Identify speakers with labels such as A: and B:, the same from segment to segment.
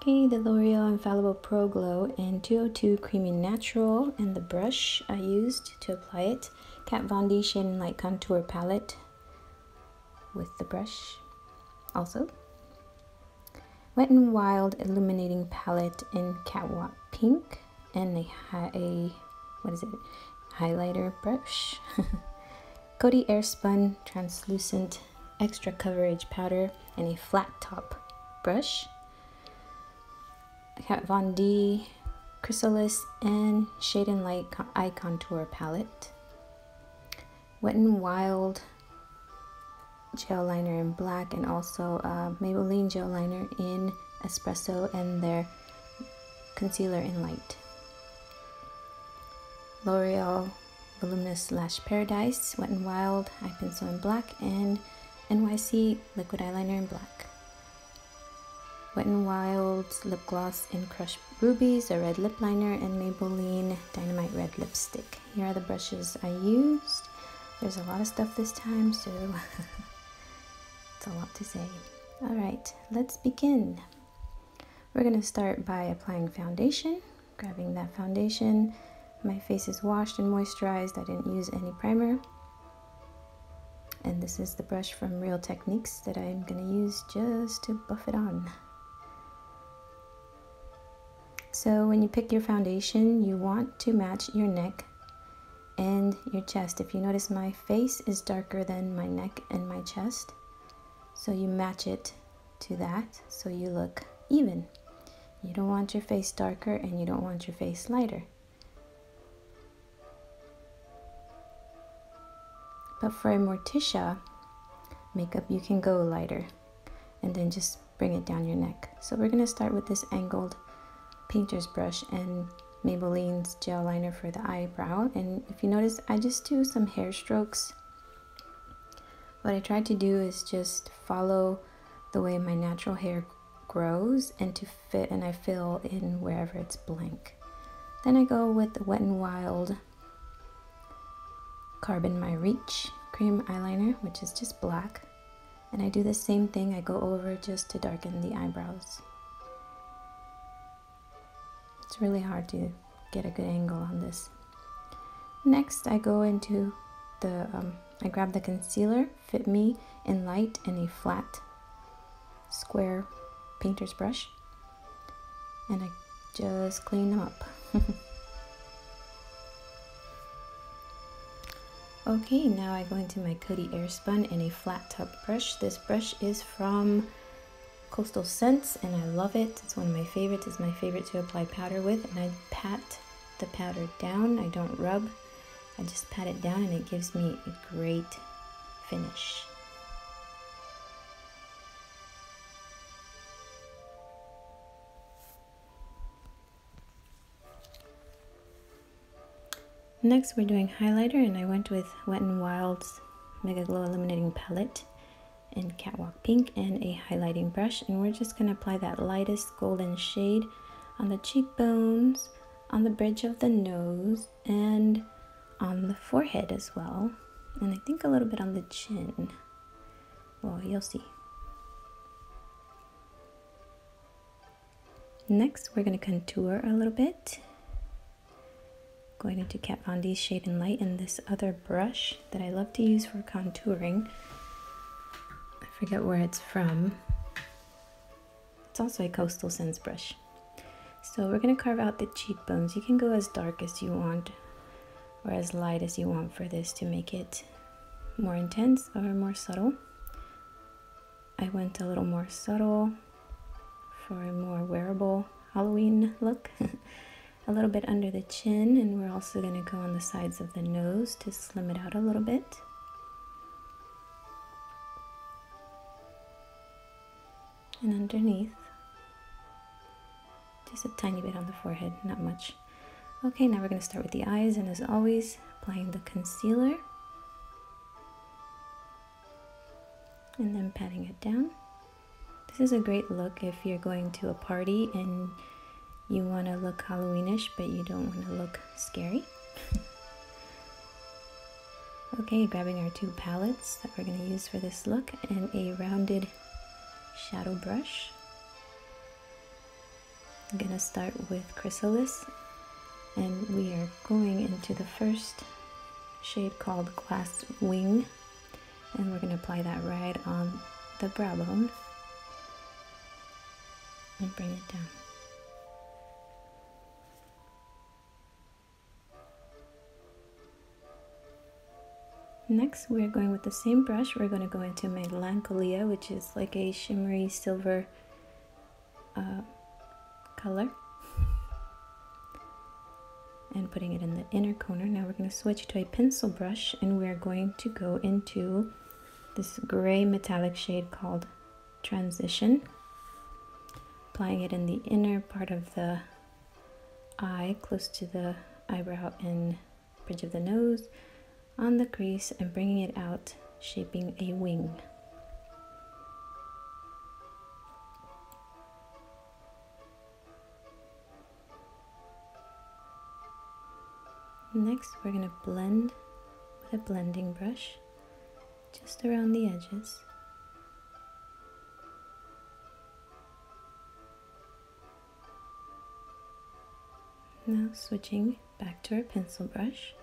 A: Okay, the L'Oreal Infallible Pro Glow in 202 Creamy Natural, and the brush I used to apply it, Kat Von D Shade and Light Contour Palette with the brush. Also, Wet n Wild Illuminating Palette in Catwalk Pink, and a highlighter brush. Coty Airspun Translucent Extra Coverage Powder and a flat top brush. Kat Von D Chrysalis and Shade and Light Eye Contour Palette. Wet n Wild Gel Liner in black, and also Maybelline Gel Liner in Espresso, and their concealer in light. L'Oreal Luminous Lash Paradise, Wet n Wild Eye Pencil in black, and NYC Liquid Eyeliner in black. Wet n Wild Lip Gloss in Crushed Rubies, a red lip liner, and Maybelline Dynamite Red Lipstick. Here are the brushes I used. There's a lot of stuff this time, so it's a lot to say. Alright, let's begin. We're going to start by applying foundation, grabbing that foundation. My face is washed and moisturized. I didn't use any primer. And this is the brush from Real Techniques that I'm going to use just to buff it on. So when you pick your foundation, you want to match your neck and your chest. If you notice, my face is darker than my neck and my chest. So you match it to that so you look even. You don't want your face darker and you don't want your face lighter. But for a Morticia makeup, you can go lighter and then just bring it down your neck. So we're going to start with this angled painter's brush and Maybelline's gel liner for the eyebrow. And if you notice, I just do some hair strokes. What I try to do is just follow the way my natural hair grows and to fit, and I fill in wherever it's blank. Then I go with the Wet n Wild Carbon My Reach cream eyeliner, which is just black. And I do the same thing. I go over just to darken the eyebrows. It's really hard to get a good angle on this. Next, I go into the, I grab the concealer, Fit Me in light, and a flat square painter's brush. And I just clean them up. Okay, now I go into my Coty Airspun and a flat top brush. This brush is from Coastal Scents and I love it. It's one of my favorites. It's my favorite to apply powder with, and I pat the powder down. I don't rub. I just pat it down and it gives me a great finish. Next, we're doing highlighter, and I went with Wet n Wild's Mega Glow Illuminating Palette in Catwalk Pink and a highlighting brush, and we're just going to apply that lightest golden shade on the cheekbones, on the bridge of the nose, and on the forehead as well, and I think a little bit on the chin. Well, you'll see. Next, we're going to contour a little bit. Going into Kat Von D's Shade and Light and this other brush that I love to use for contouring. I forget where it's from. It's also a Coastal Scents brush. So we're going to carve out the cheekbones. You can go as dark as you want or as light as you want for this to make it more intense or more subtle. I went a little more subtle for a more wearable Halloween look. A little bit under the chin, and we're also going to go on the sides of the nose to slim it out a little bit. And underneath, just a tiny bit on the forehead, not much. Okay, now we're going to start with the eyes, and as always, applying the concealer. And then patting it down. This is a great look if you're going to a party and you want to look Halloweenish, but you don't want to look scary. Okay, grabbing our two palettes that we're going to use for this look and a rounded shadow brush. I'm gonna start with chrysalis, and we are going into the first shade called Glass Wing, and we're gonna apply that right on the brow bone and bring it down. Next, we're going with the same brush. We're going to go into Melancholia, which is like a shimmery silver color, and putting it in the inner corner. Now we're going to switch to a pencil brush, and we're going to go into this gray metallic shade called Transition, applying it in the inner part of the eye, close to the eyebrow and bridge of the nose, on the crease, and bringing it out, shaping a wing. Next, we're going to blend with a blending brush just around the edges. Now switching back to our pencil brush,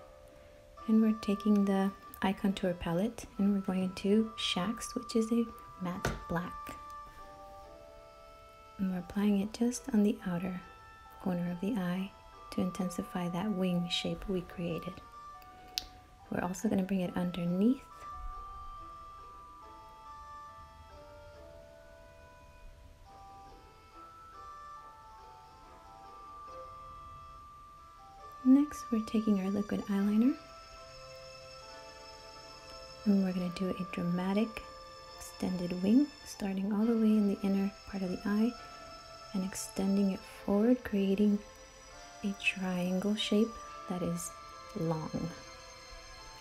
A: and we're taking the eye contour palette and we're going into Shacks, which is a matte black. And we're applying it just on the outer corner of the eye to intensify that wing shape we created. We're also going to bring it underneath. Next, we're taking our liquid eyeliner, and we're going to do a dramatic extended wing, starting all the way in the inner part of the eye and extending it forward, creating a triangle shape that is long,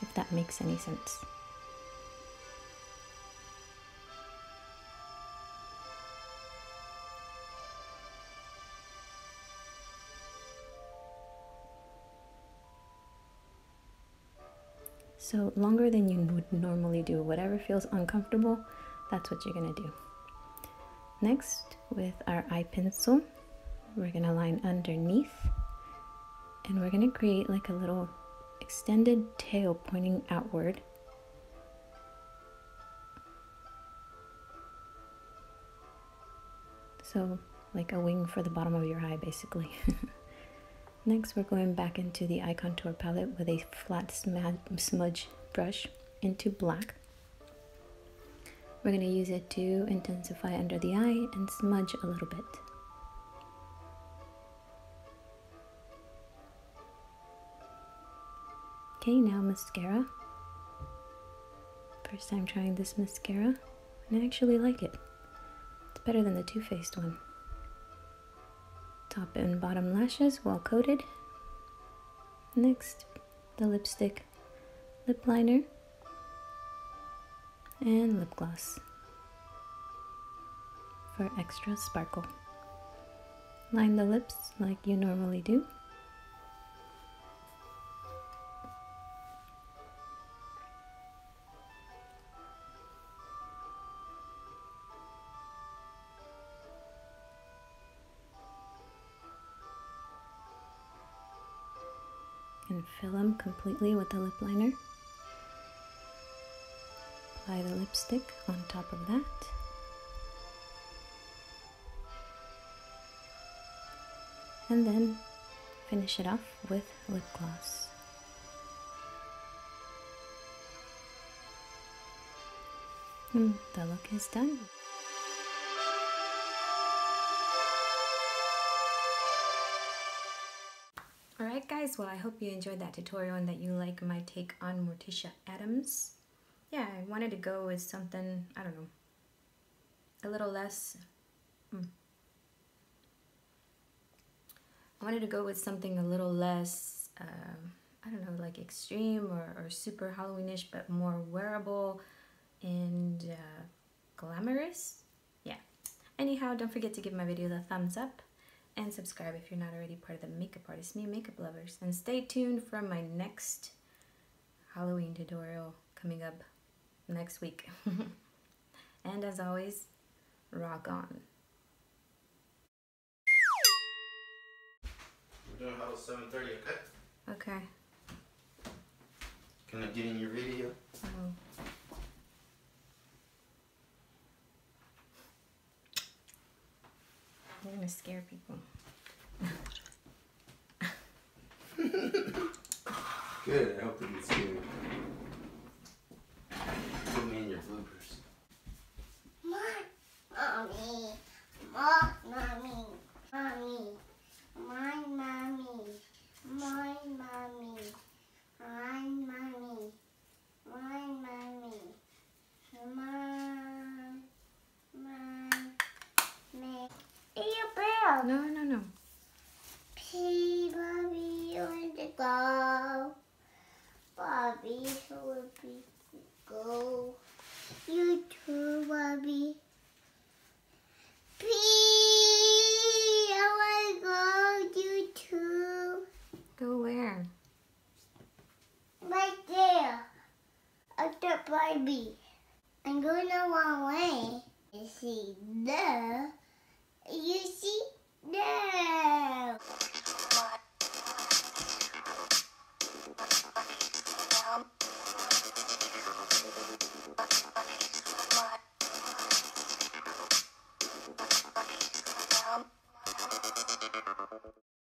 A: if that makes any sense. So longer than you would normally do. Whatever feels uncomfortable, that's what you're gonna do. Next, with our eye pencil, we're gonna line underneath, and we're gonna create like a little extended tail pointing outward. So like a wing for the bottom of your eye, basically. Next, we're going back into the eye contour palette with a flat smudge brush into black. We're going to use it to intensify under the eye and smudge a little bit. Okay, now mascara. First time trying this mascara, and I actually like it. It's better than the Too Faced one. Top and bottom lashes well coated. Next, the lipstick, lip liner, and lip gloss for extra sparkle. Line the lips like you normally do. And fill them completely with the lip liner. Apply the lipstick on top of that. And then finish it off with lip gloss. And the look is done. Alright guys, well I hope you enjoyed that tutorial and that you like my take on Morticia Addams. Yeah, I wanted to go with something, I don't know, a little less, I wanted to go with something a little less, I don't know, like extreme or super Halloweenish, but more wearable and glamorous. Yeah. Anyhow, don't forget to give my video the thumbs up and subscribe if you're not already part of the Makeup Artist Me makeup lovers. And stay tuned for my next Halloween tutorial coming up next week. And as always, rock on.
B: We're doing huddle 7:30, okay?
A: Okay.
B: Can I get in your video?
A: Oh. You're gonna scare people.
B: Good, I hope they get scared. Put me in your bloopers.
C: Mommy,
A: No, no, no.
C: Hey, Bobby, on the go. Bobby, go. You too, Bobby. I want to go, you too.
A: Go where?
C: Right there. After Barbie. I'm going the wrong way. You see there. You see there.